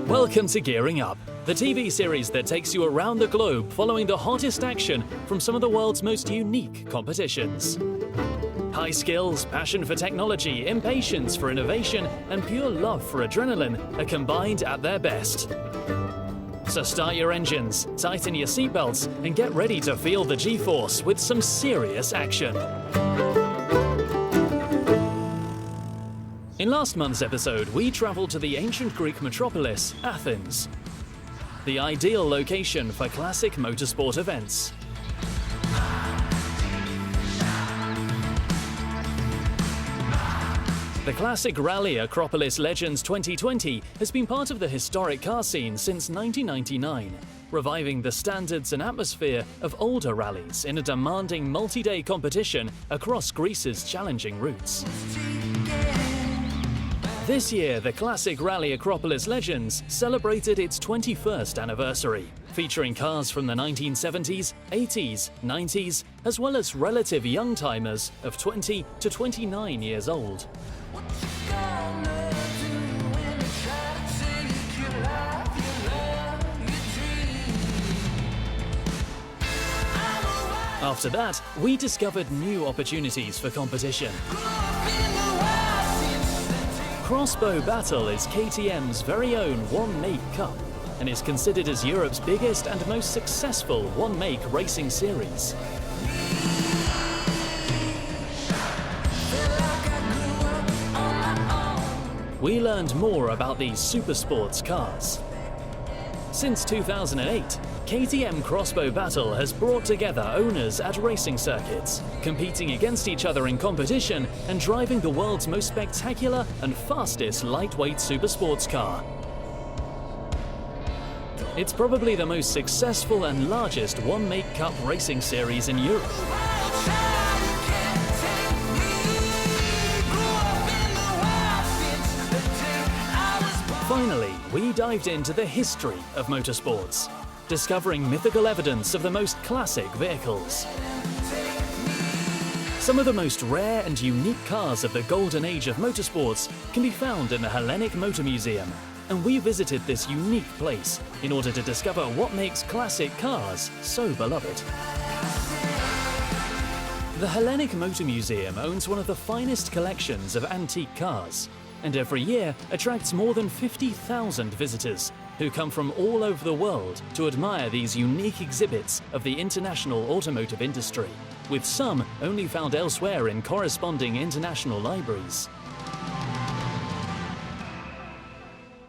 Welcome to Gearing Up, the TV series that takes you around the globe following the hottest action from some of the world's most unique competitions. High skills, passion for technology, impatience for innovation, and pure love for adrenaline are combined at their best. So start your engines, tighten your seatbelts, and get ready to feel the G-force with some serious action. In last month's episode, we travelled to the ancient Greek metropolis, Athens, the ideal location for classic motorsport events. The classic rally Acropolis Legends 2020 has been part of the historic car scene since 1999, reviving the standards and atmosphere of older rallies in a demanding multi-day competition across Greece's challenging routes. This year, the classic rally Acropolis Legends celebrated its 21st anniversary, featuring cars from the 1970s, 80s, 90s, as well as relative young-timers of 20 to 29 years old. After that, we discovered new opportunities for competition. Crossbow Battle is KTM's very own one-make cup and is considered as Europe's biggest and most successful one-make racing series. We learned more about these supersports cars. Since 2008, KTM Crossbow Battle has brought together owners at racing circuits, competing against each other in competition and driving the world's most spectacular and fastest lightweight supersports car. It's probably the most successful and largest one-make cup racing series in Europe. Finally, we dived into the history of motorsports, discovering mythical evidence of the most classic vehicles. Some of the most rare and unique cars of the golden age of motorsports can be found in the Hellenic Motor Museum, and we visited this unique place in order to discover what makes classic cars so beloved. The Hellenic Motor Museum owns one of the finest collections of antique cars, and every year attracts more than 50,000 visitors who come from all over the world to admire these unique exhibits of the international automotive industry, with some only found elsewhere in corresponding international libraries.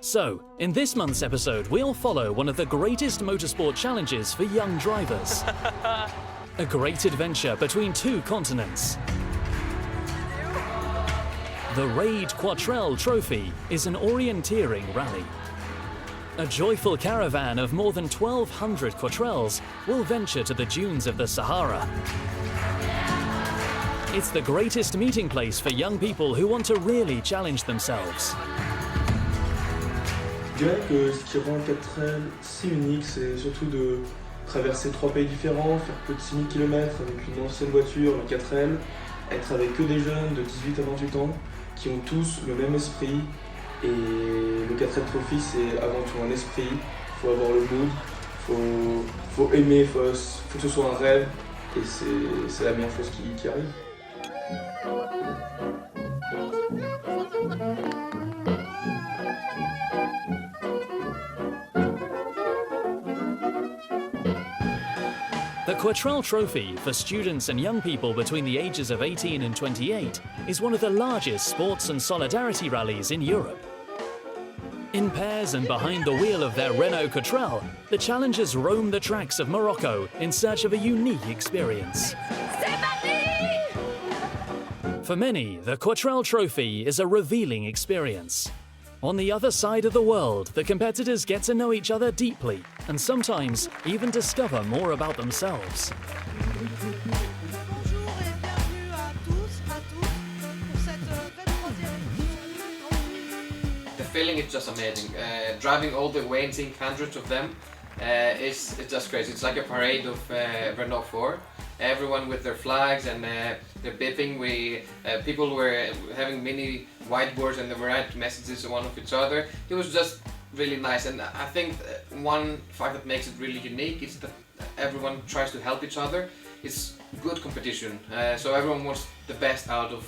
So, in this month's episode, we'll follow one of the greatest motorsport challenges for young drivers. A great adventure between two continents. The Raid Quatro Trophy is an orienteering rally. A joyful caravan of more than 1,200 Quatrels will venture to the dunes of the Sahara. It's the greatest meeting place for young people who want to really challenge themselves. Je dirais que ce qui rend le 4L si unique, c'est surtout de traverser 3 pays différents, faire plus de 6000 km avec une ancienne voiture, le 4L, être avec que des jeunes de 18 à 28 ans qui ont tous le même esprit. Et le 4L Trophy, c'est avant tout un esprit, il faut avoir le mood, faut aimer, faut que ce soit un rêve, et c'est la meilleure chose qui arrive. The Quatro Trophy for students and young people between the ages of 18 and 28 is one of the largest sports and solidarity rallies in Europe. In pairs and behind the wheel of their Renault Quattrel, the challengers roam the tracks of Morocco in search of a unique experience. For many, the Quattrel Trophy is a revealing experience. On the other side of the world, the competitors get to know each other deeply and sometimes even discover more about themselves. The feeling is just amazing. Driving all the way and seeing hundreds of them it's just crazy. It's like a parade of Renault 4. Everyone with their flags and they're bipping. People were having mini whiteboards and they were writing messages to one of each other. It was just really nice. And I think one fact that makes it really unique is that everyone tries to help each other. It's good competition, so everyone wants the best out of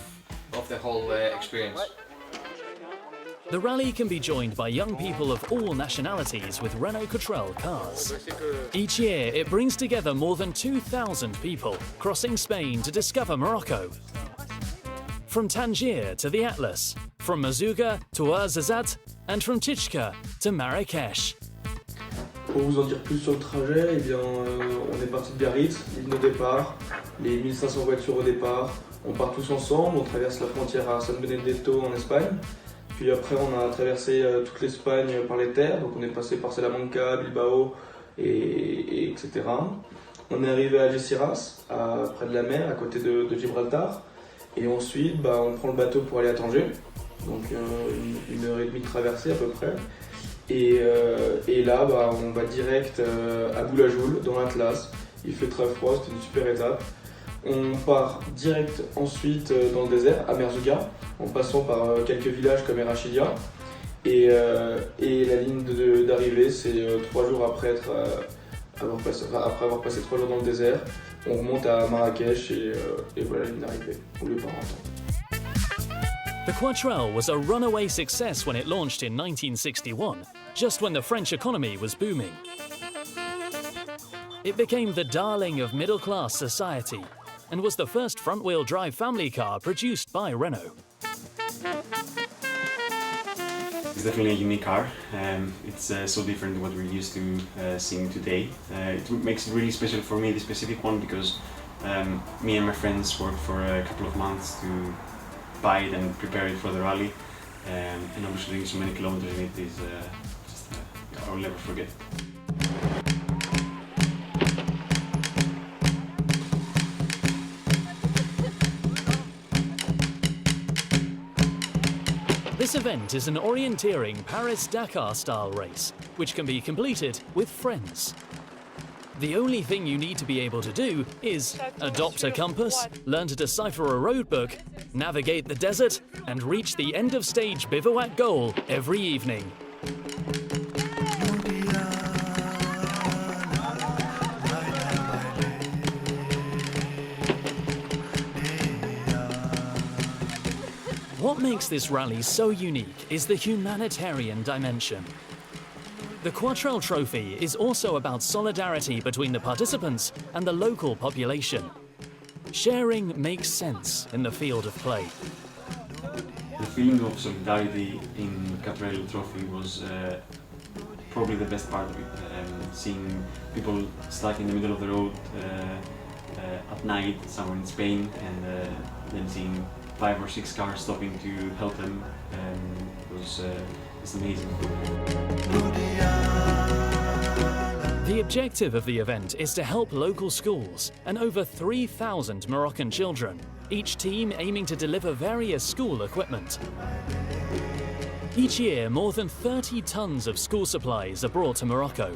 the whole experience. The rally can be joined by young people of all nationalities with Renault Quatro cars. Each year, it brings together more than 2,000 people, crossing Spain to discover Morocco. From Tangier to the Atlas, from Mazouga to Ouarzazate, and from Tichka to Marrakesh. Pour vous en dire plus sur le trajet, eh bien, on est parti de Biarritz, ligne de départ, les 1500 voitures au départ. On part tous ensemble, on traverse la frontière à San Benedetto en Espagne. Puis après, on a traversé toute l'Espagne par les terres, donc on est passé par Salamanca, Bilbao, etc. On est arrivé à Algeciras, près de la mer, à côté de Gibraltar. Et ensuite, on prend le bateau pour aller à Tanger, donc 1h30 de traversée à peu près. Et là, on va direct à Boulajoul, dans l'Atlas. Il fait très froid, c'était une super étape. On part direct ensuite dans le désert, à Merzouga, en passant par quelques villages comme Erachidia. Et la ligne d'arrivée, c'est 3 jours après avoir passé 3 jours dans le désert. On remonte à Marrakech et voilà la ligne d'arrivée, au lieu par temps. The Quatro was a runaway success when it launched in 1961, just when the French economy was booming. It became the darling of middle-class society and was the first front-wheel drive family car produced by Renault. It's definitely a unique car. It's so different to what we're used to seeing today. It makes it really special for me, the specific one, because me and my friends worked for a couple of months to buy it and prepare it for the rally. And obviously doing so many kilometers in it is I will never forget. This event is an orienteering Paris-Dakar style race, which can be completed with friends. The only thing you need to be able to do is adopt a compass, learn to decipher a roadbook, navigate the desert, and reach the end-of-stage bivouac goal every evening. What makes this rally so unique is the humanitarian dimension. The Quatro Trophy is also about solidarity between the participants and the local population. Sharing makes sense in the field of play. The feeling of solidarity in Quatro Trophy was probably the best part of it. Seeing people stuck in the middle of the road at night somewhere in Spain, and then seeing 5 or 6 cars stopping to help them was amazing. The objective of the event is to help local schools and over 3,000 Moroccan children, each team aiming to deliver various school equipment. Each year, more than 30 tons of school supplies are brought to Morocco.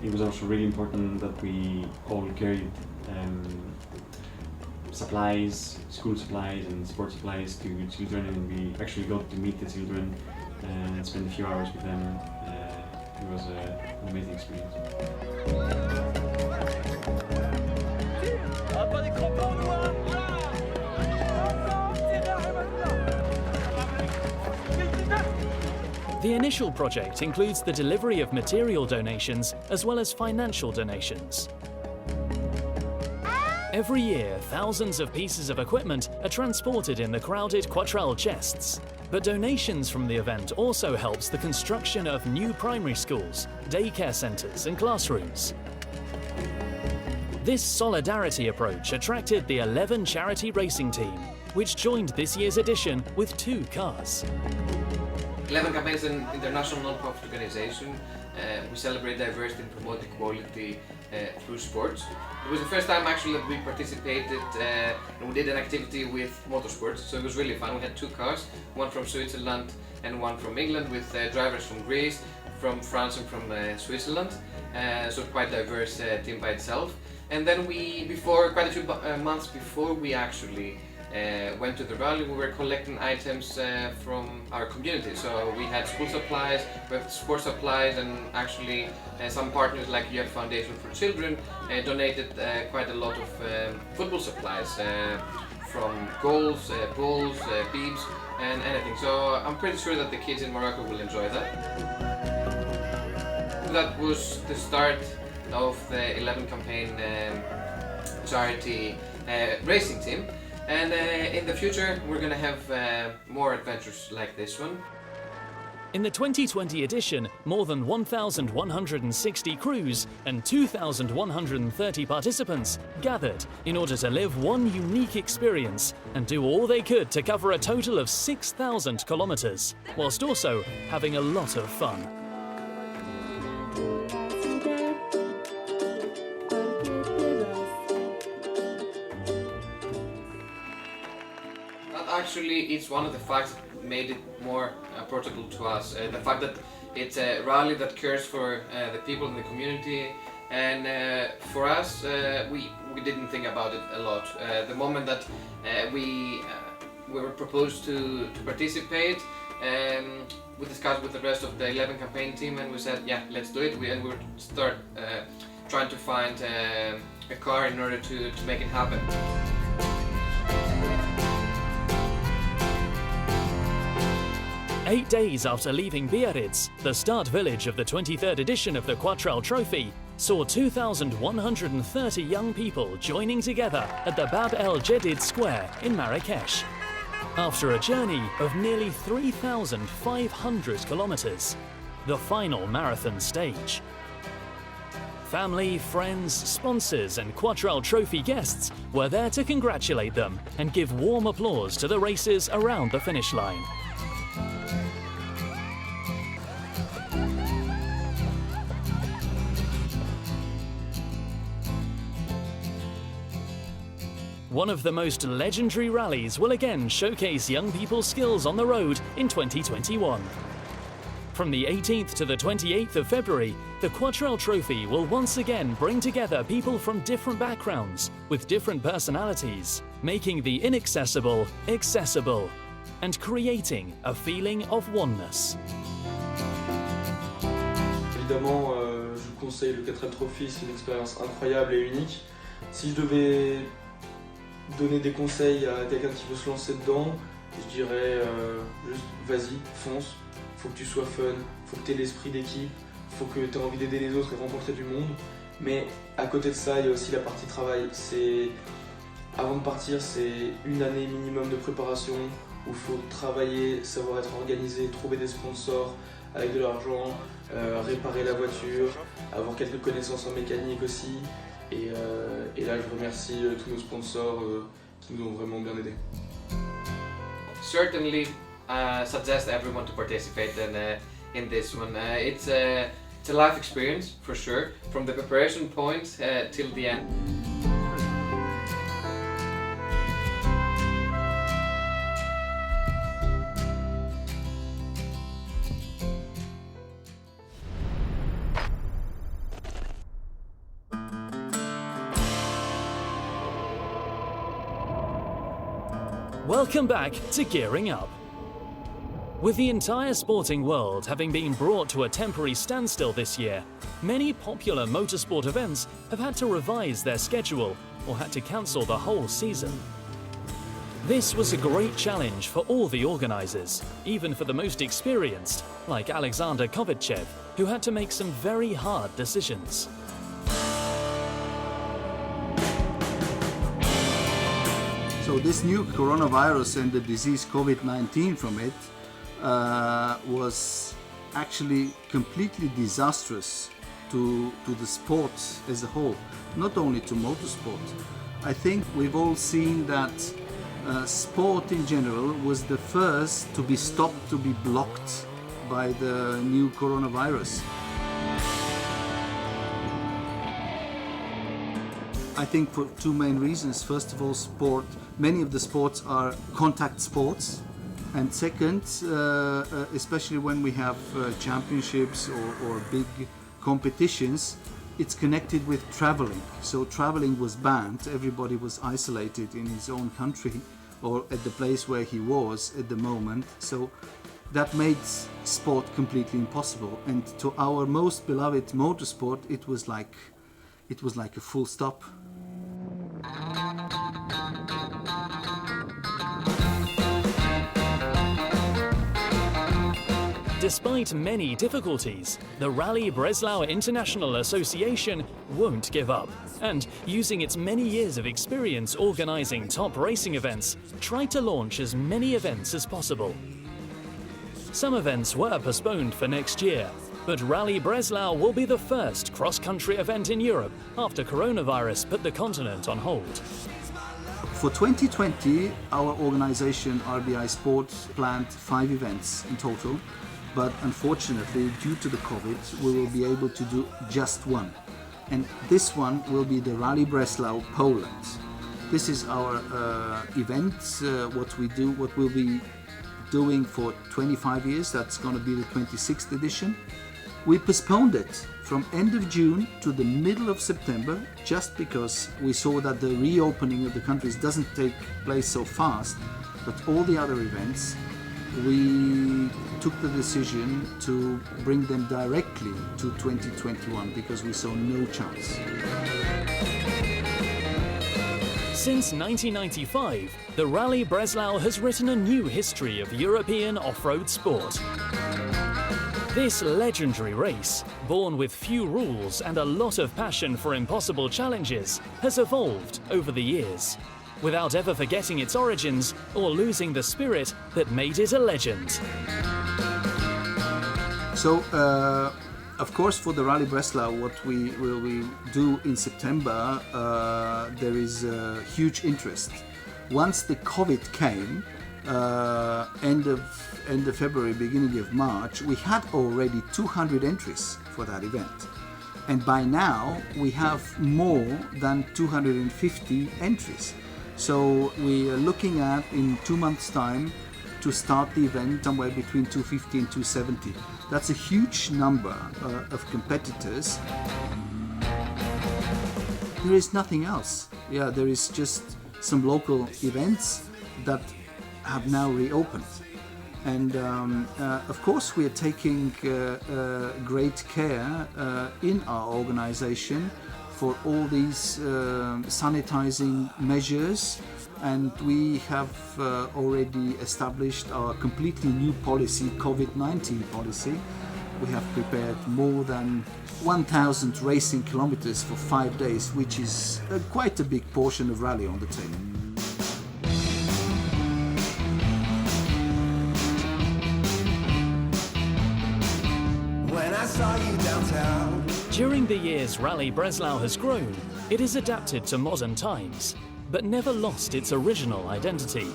It was also really important that we all carried supplies, school supplies and sport supplies to children, and we actually got to meet the children and spend a few hours with them. It was an amazing experience. The initial project includes the delivery of material donations as well as financial donations. Every year, thousands of pieces of equipment are transported in the crowded Quatro chests. But donations from the event also helps the construction of new primary schools, daycare centres and classrooms. This solidarity approach attracted the 11 charity racing team, which joined this year's edition with 2 cars. 11 Campaign is an international non-profit organization. We celebrate diversity and promote equality through sports. It was the first time actually that we participated and we did an activity with Motorsports, so it was really fun. We had 2 cars, one from Switzerland and one from England, with drivers from Greece, from France and from Switzerland, so quite diverse team by itself. And then we, quite a few months before we actually went to the rally, we were collecting items from our community. So we had school supplies, we had sports supplies, and actually some partners like Youth Foundation for Children donated quite a lot of football supplies from goals, balls, beeps, and anything. So I'm pretty sure that the kids in Morocco will enjoy that. That was the start of the 11 campaign charity racing team, and in the future we're gonna have more adventures like this one. In the 2020 edition, more than 1,160 crews and 2,130 participants gathered in order to live one unique experience and do all they could to cover a total of 6,000 kilometers, whilst also having a lot of fun. Actually, it's one of the facts that made it more approachable to us. The fact that it's a rally that cares for the people in the community, and for us, we didn't think about it a lot. The moment that we were proposed to participate, we discussed with the rest of the 11 campaign team, and we said, yeah, let's do it. And we start trying to find a car in order to make it happen. Eight days after leaving Biarritz, the start village of the 23rd edition of the Quatro Trophy saw 2,130 young people joining together at the Bab El Jedid Square in Marrakesh. After a journey of nearly 3,500 kilometers, the final marathon stage. Family, friends, sponsors and Quatro Trophy guests were there to congratulate them and give warm applause to the racers around the finish line. One of the most legendary rallies will again showcase young people's skills on the road in 2021. From the 18th to the 28th of February, the Quatro Trophy will once again bring together people from different backgrounds, with different personalities, making the inaccessible accessible, and creating a feeling of oneness. Évidemment, je vous conseille le Quatro Trophy, c'est une expérience incroyable et unique. Si je devais donner des conseils à quelqu'un qui veut se lancer dedans, je dirais juste vas-y, fonce, faut que tu sois fun, faut que tu aies l'esprit d'équipe, faut que tu aies envie d'aider les autres et rencontrer du monde. Mais à côté de ça, il y a aussi la partie travail. Avant de partir, c'est une année minimum de préparation où il faut travailler, savoir être organisé, trouver des sponsors avec de l'argent, réparer la voiture, avoir quelques connaissances en mécanique aussi. Et là, je remercie tous nos sponsors qui nous ont vraiment bien aidés. Certainly suggest everyone to participate in this one. It's a life experience for sure, from the preparation point till the end. Welcome back to Gearing Up. With the entire sporting world having been brought to a temporary standstill this year, many popular motorsport events have had to revise their schedule or had to cancel the whole season. This was a great challenge for all the organisers, even for the most experienced, like Alexander Kovachev, who had to make some very hard decisions. So this new coronavirus and the disease COVID-19 from it was actually completely disastrous to the sport as a whole, not only to motorsport. I think we've all seen that sport in general was the first to be stopped, to be blocked by the new coronavirus. I think for two main reasons. First of all, many of the sports are contact sports, and second, especially when we have championships or big competitions, it's connected with traveling. So traveling was banned, everybody was isolated in his own country or at the place where he was at the moment. So that made sport completely impossible. And to our most beloved motorsport, it was like a full stop. Despite many difficulties, the Rally Breslau International Association won't give up, and using its many years of experience organizing top racing events, tried to launch as many events as possible. Some events were postponed for next year, but Rally Breslau will be the first cross-country event in Europe after coronavirus put the continent on hold. For 2020, our organization RBI Sport planned 5 events in total. But unfortunately, due to the COVID, we will be able to do just one. And this one will be the Rally Breslau Poland. This is our event, what we'll be doing for 25 years. That's going to be the 26th edition. We postponed it from end of June to the middle of September, just because we saw that the reopening of the countries doesn't take place so fast. But all the other events, we took the decision to bring them directly to 2021 because we saw no chance. Since 1995, the Rally Breslau has written a new history of European off-road sport. This legendary race, born with few rules and a lot of passion for impossible challenges, has evolved over the years, without ever forgetting its origins or losing the spirit that made it a legend. So, of course, for the Rally Breslau, what we will do in September, there is a huge interest. Once the COVID came, end of February, beginning of March, we had already 200 entries for that event. And by now, we have more than 250 entries. So we are looking at, in 2 months' time, to start the event somewhere between 250 and 270. That's a huge number of competitors. There is nothing else. Yeah, there is just some local events that have now reopened. And of course we are taking great care in our organization for all these sanitizing measures, and we have already established our completely new policy, COVID-19 policy. We have prepared more than 1,000 racing kilometers for 5 days, which is quite a big portion of rally on the table. When I saw you downtown. During the years Rally Breslau has grown, it has adapted to modern times, but never lost its original identity.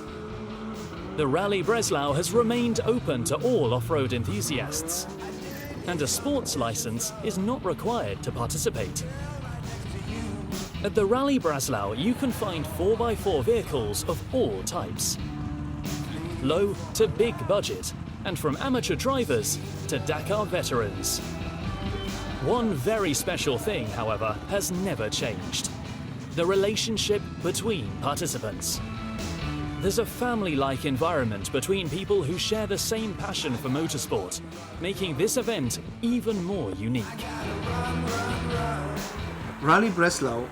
The Rally Breslau has remained open to all off-road enthusiasts, and a sports license is not required to participate. At the Rally Breslau, you can find 4x4 vehicles of all types, low to big budget, and from amateur drivers to Dakar veterans. One very special thing, however, has never changed: the relationship between participants. There's a family-like environment between people who share the same passion for motorsport, making this event even more unique. Rally Breslau,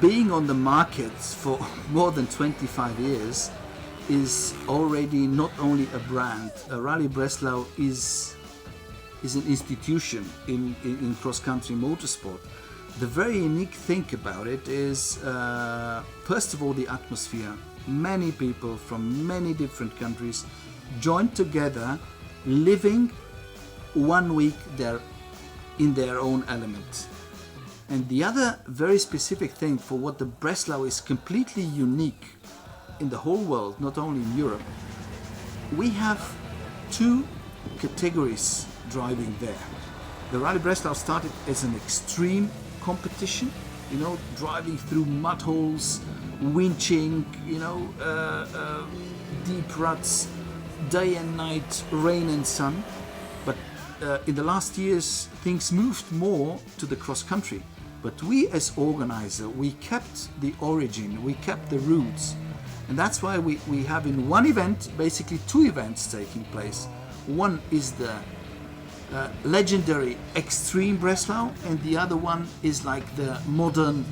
being on the market for more than 25 years, is already not only a brand. Rally Breslau is an institution in cross-country motorsport. The very unique thing about it is, first of all, the atmosphere. Many people from many different countries joined together, living 1 week there in their own element. And the other very specific thing for what the Breslau is completely unique in the whole world, not only in Europe, we have 2 categories driving there. The Rally Breslau started as an extreme competition, driving through mud holes, winching, deep ruts, day and night, rain and sun. But in the last years, things moved more to the cross country. But we as organizer, we kept the origin, we kept the roots. And that's why we have in one event basically two events taking place. One is the legendary extreme Breslau, and the other one is like the modern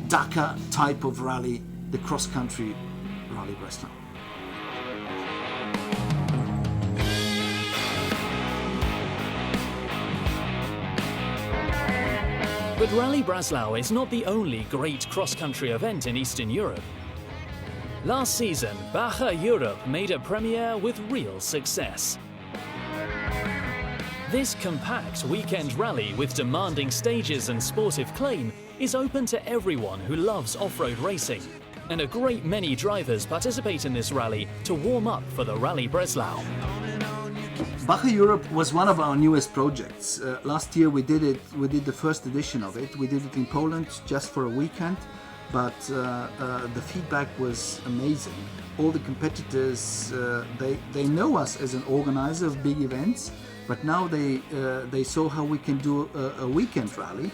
Dakar type of rally, the cross-country rally Breslau. But Rally Breslau is not the only great cross-country event in Eastern Europe. Last season, Baja Europe made a premiere with real success. This compact weekend rally with demanding stages and sportive claim is open to everyone who loves off-road racing, and a great many drivers participate in this rally to warm up for the Rally Breslau. Baja Europe was one of our newest projects. Last year we did the first edition of it. We did it in Poland just for a weekend, but the feedback was amazing. All the competitors, they know us as an organizer of big events, but now they saw how we can do a weekend rally.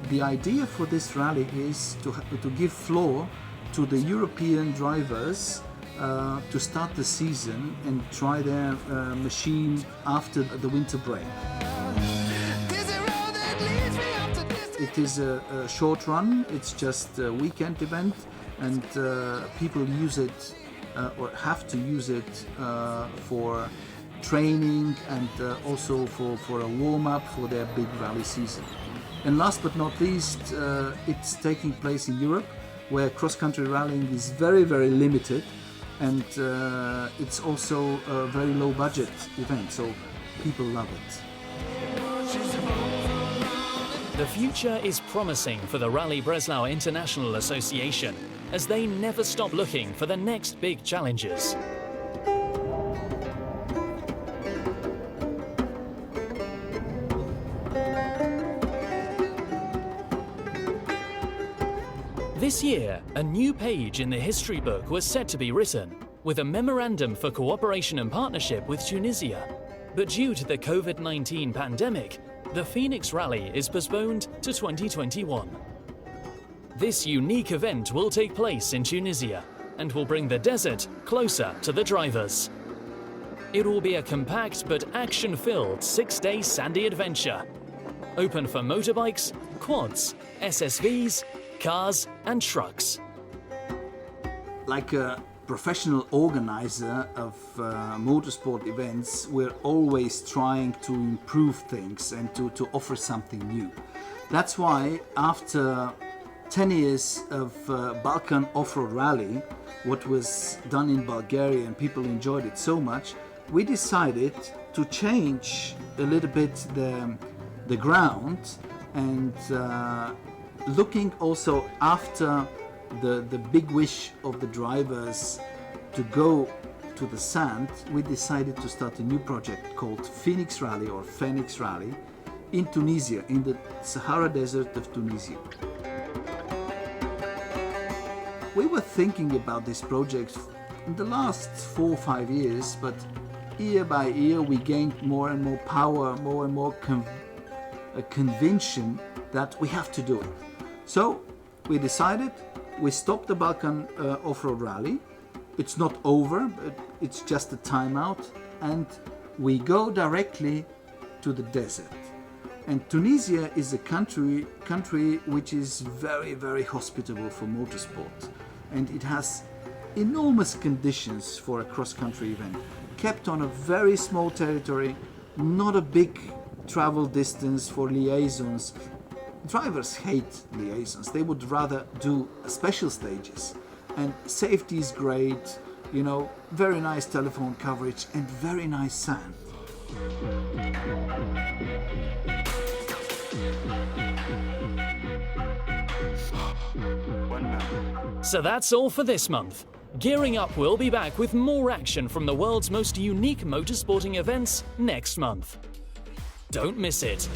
The idea for this rally is to give floor to the European drivers to start the season and try their machine after the winter break. It is a short run, it's just a weekend event, and people use it or have to use it for training and also for a warm-up for their big rally season. And last but not least, it's taking place in Europe, where cross-country rallying is very, very limited, and it's also a very low-budget event, so people love it. The future is promising for the Rally Breslau International Association, as they never stop looking for the next big challenges. This year, a new page in the history book was set to be written, with a memorandum for cooperation and partnership with Tunisia. But due to the COVID-19 pandemic, the Phoenix Rally is postponed to 2021. This unique event will take place in Tunisia and will bring the desert closer to the drivers. It will be a compact but action-filled 6-day sandy adventure, open for motorbikes, quads, SSVs, cars and trucks. Like a professional organizer of motorsport events, we're always trying to improve things and to offer something new. That's why after 10 years of Balkan off-road rally, what was done in Bulgaria and people enjoyed it so much, we decided to change a little bit the ground and looking also after the big wish of the drivers to go to the sand, we decided to start a new project called Phoenix Rally or Phoenix Rally in Tunisia, in the Sahara Desert of Tunisia. We were thinking about this project in the last 4 or 5 years, but year by year we gained more and more power, more and more conviction that we have to do it. So we decided, we stopped the Balkan off-road rally. It's not over, but it's just a timeout, and we go directly to the desert. And Tunisia is a country which is very, very hospitable for motorsport, and it has enormous conditions for a cross-country event, kept on a very small territory, not a big travel distance for liaisons. Drivers hate liaisons, they would rather do special stages. And safety is great, you know, very nice telephone coverage and very nice sand. So that's all for this month. Gearing Up will be back with more action from the world's most unique motorsporting events next month. Don't miss it.